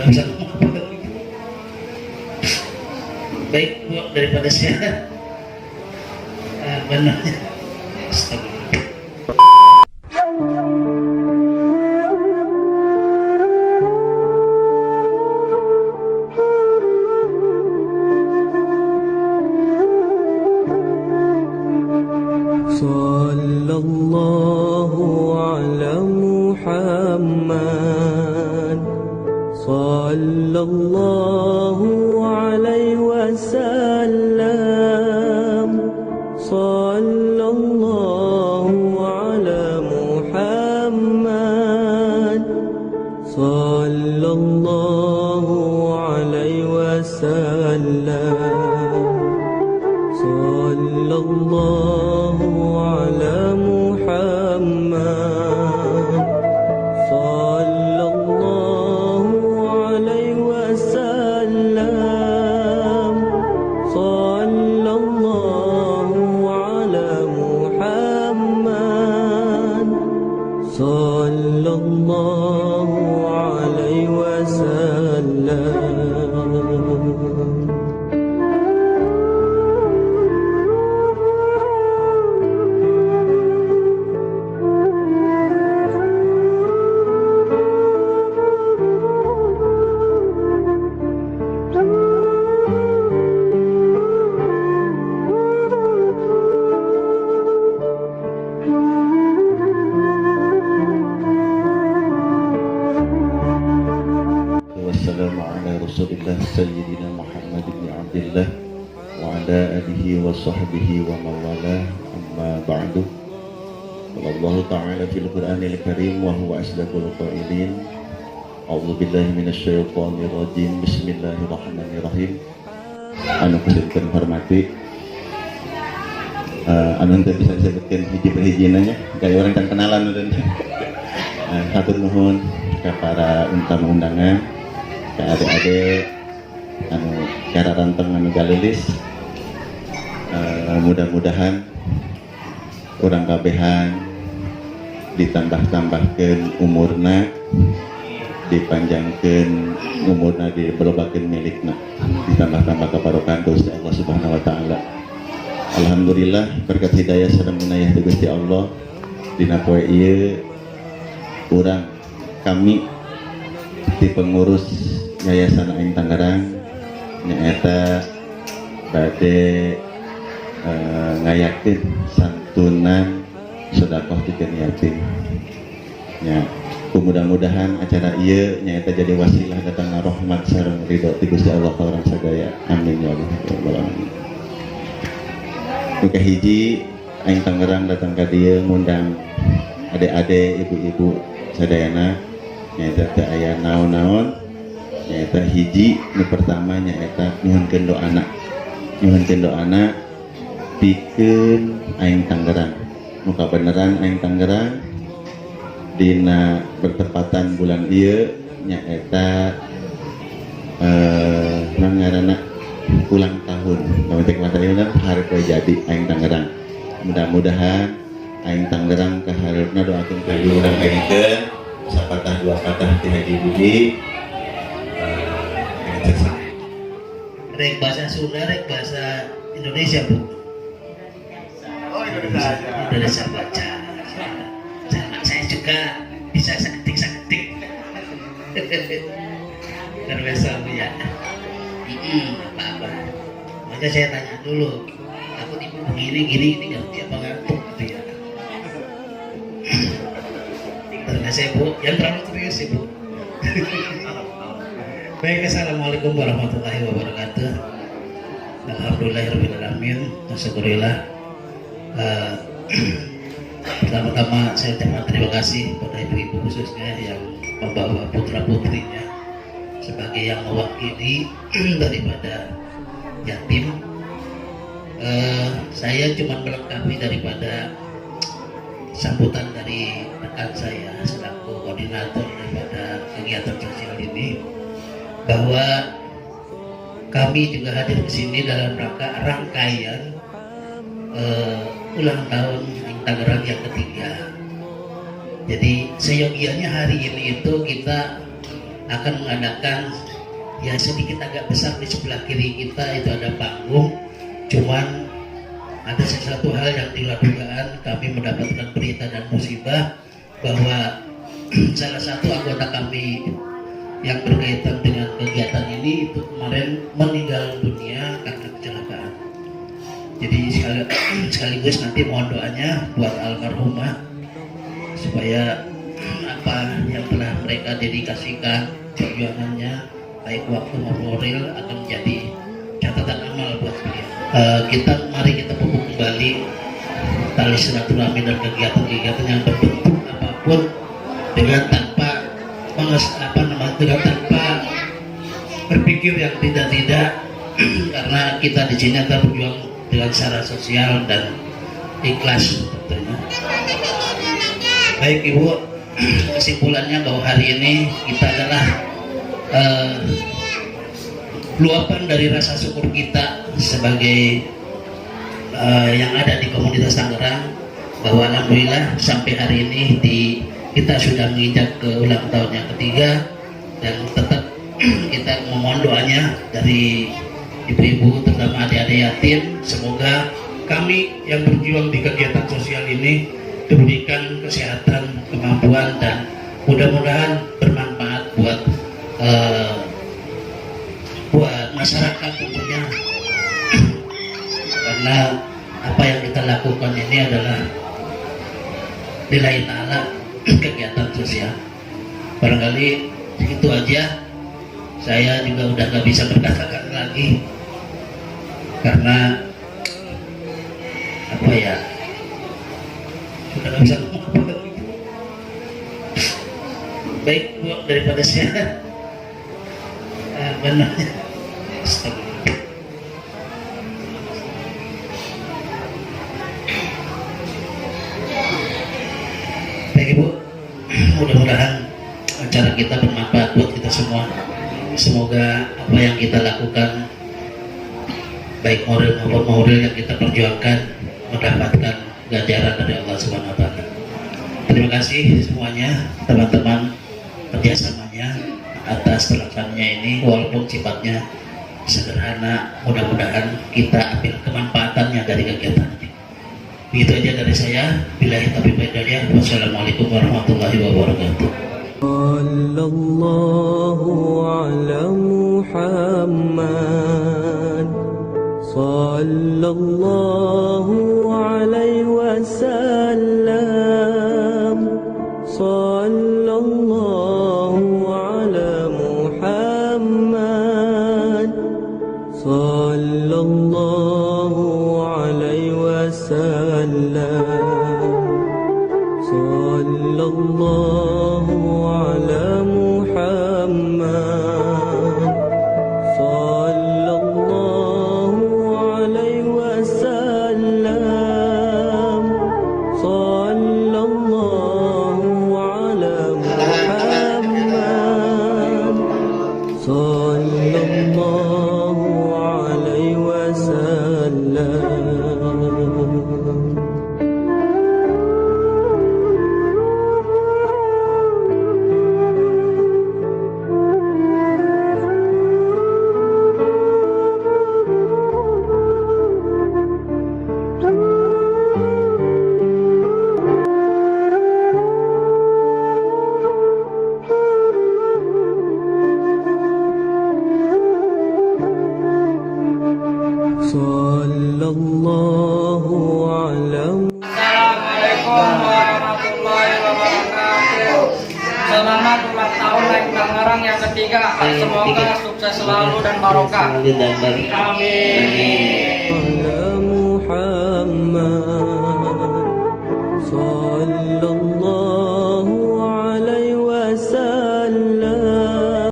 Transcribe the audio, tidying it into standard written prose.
bisa ngomong. Baik Bu, daripada saya benar. Sallallahu ala Muhammad sallallahu alaihi wasallam sallallahu ala Muhammad sallallahu alaihi wasallam sallallahu ala Muhammad sallallahu alaihi wasallam sallallahu ala Muhammad sallallahu alaihi wasallam. Wassalamu ala Rasulillah Sayyidina Muhammad bin Abdillah wa ala alihi wa sahbihi wa mawala amma ba'du. Allah Ta'ala fil Qur'anil Karim wa huwa asdaqul qailin. A'udzu billahi minasy syaithanir rajim. Bismillahirrahmanirrahim. Anu kusikan hormati anu teh bisa disebutkan hiji-hijinanya kayak orang kan kenalan dan hatur nuhun ke para undangan, ke adik-adik anu cara ranteng anu galilis. Mudah-mudahan kurang kabehan ditambah-tambahkeun umurna, dipanjangkeun umurna, dibelobakeun milikna, ditambah-tambah kabarokan Gusti Allah Subhanahu wa taala. Alhamdulillah berkat hidayah sareng inayah ti Gusti Allah dina poe ieu urang kami di pengurus Yayasan Aing Tangerang nyaeta bade ngayakeun santunan sedekah pikeun yatim. Ya, mudah-mudahan acara ieu nyaeta jadi wasilah datang rahmat sareng ridho ti Gusti Allah ka urang sadaya. Amin ya Allah ya rabbal alamin. Muka hiji Aing Tangerang datang ka dieu ngundang adik-adik, ibu-ibu sadayana nyaeta teu aya naon-naon. Nyaeta hiji nu pertama nyaeta nyuhunkeun doana pikeun Aing Tangerang. Muka beneran Aing Tangerang dina bertepatan bulan ieu nyaeta ngaranna ulang tahun. Namun mata ieu hari poe jadi Aing Tangerang. Mudah-mudahan Aing Tangerang kaharepna doakeun ka urang kengkeun sapatah dua patah ti Haji Budi. Rek bahasa Sunda, rek bahasa Indonesia Bu. Oh Indonesia. Indonesia baca. Sama saya juga bisa seketik. Terbiasa Bu ya. Apa-apa. Makanya saya tanya dulu. Aku ibu begini ngerti apa ngantuk gitu ya. Ternyata saya Bu, yang terlalu serius ya Bu. Baik, assalamualaikum warahmatullahi wabarakatuh. Alhamdulillahirrahmanirrahim. Alhamdulillah. Pertama-tama saya ucapkan terima kasih pada ibu-ibu khususnya yang membawa putra-putrinya sebagai yang mewakili daripada yatim. Saya cuma melengkapi daripada sambutan dari rekan saya selaku koordinator daripada kegiatan sosial ini, bahwa kami juga hadir ke sini dalam rangkaian ulang tahun Aing Tangerang yang ketiga. Jadi seyogianya hari ini itu kita akan mengadakan ya sedikit agak besar di sebelah kiri kita itu ada panggung. Cuman ada sesuatu hal yang di luar dugaan, kami mendapatkan berita dan musibah bahwa salah satu anggota kami yang berkaitan dengan kegiatan ini itu kemarin meninggal dunia karena kecelakaan. Jadi sekaligus nanti mohon doanya buat almarhumah supaya apa yang telah mereka dedikasikan perjuangannya baik waktu maupun moral akan menjadi catatan amal buat beliau. Mari kita pupuk kembali tali silaturahmi dan kegiatan-kegiatan yang berbentuk apapun dengan tanpa berpikir yang tidak karena kita di sini adalah berjuang dengan secara sosial dan ikhlas tentunya. Baik Ibu, kesimpulannya bahwa hari ini kita adalah luapan dari rasa syukur kita sebagai yang ada di komunitas Tangerang bahwa alhamdulillah sampai hari ini kita sudah menginjak ke ulang tahun yang ketiga dan tetap kita memohon doanya dari ibu-ibu terutama adik-adik yatim, semoga kami yang berjuang di kegiatan sosial ini diberikan kesehatan, kemampuan dan mudah-mudahan bermanfaat buat masyarakat tentunya. Karena apa yang kita lakukan ini adalah lillahi ta'ala kegiatan sosial. Barangkali itu aja, saya juga udah gak bisa berkata-kata lagi karena apa ya, sudah gak bisa ngomong apa lagi. Baik Bu, daripada saya benar. Baik Ibu, mudah-mudahan acara kita bermanfaat buat kita semua. Semoga apa yang kita lakukan baik moral maupun moral yang kita perjuangkan mendapatkan ganjaran dari Allah Subhanahu wa taala. Terima kasih semuanya teman-teman kerjasamanya atas terlaksananya ini walaupun sifatnya sederhana, mudah-mudahan kita ambil kemanfaatannya dari kegiatan ini. Begitu aja dari saya. Billahi taufiq wal hidayah. Wassalamualaikum warahmatullahi wabarakatuh. Sallallahu ala Muhammad sallallahu alaihi wasallam sallallahu ala Muhammad sallallahu alaihi wasallam sallallahu ala Muhammad sallallahu alaihi wasallam sallallahu ala Muhammad sallallahu alaihi wasallam. Sallallahu alaihi. Assalamualaikum warahmatullahi wabarakatuh. Selamat ulang tahun Lek Tangerang yang ketiga. Semoga sukses selalu dan barokah. Amin. Ala Muhammad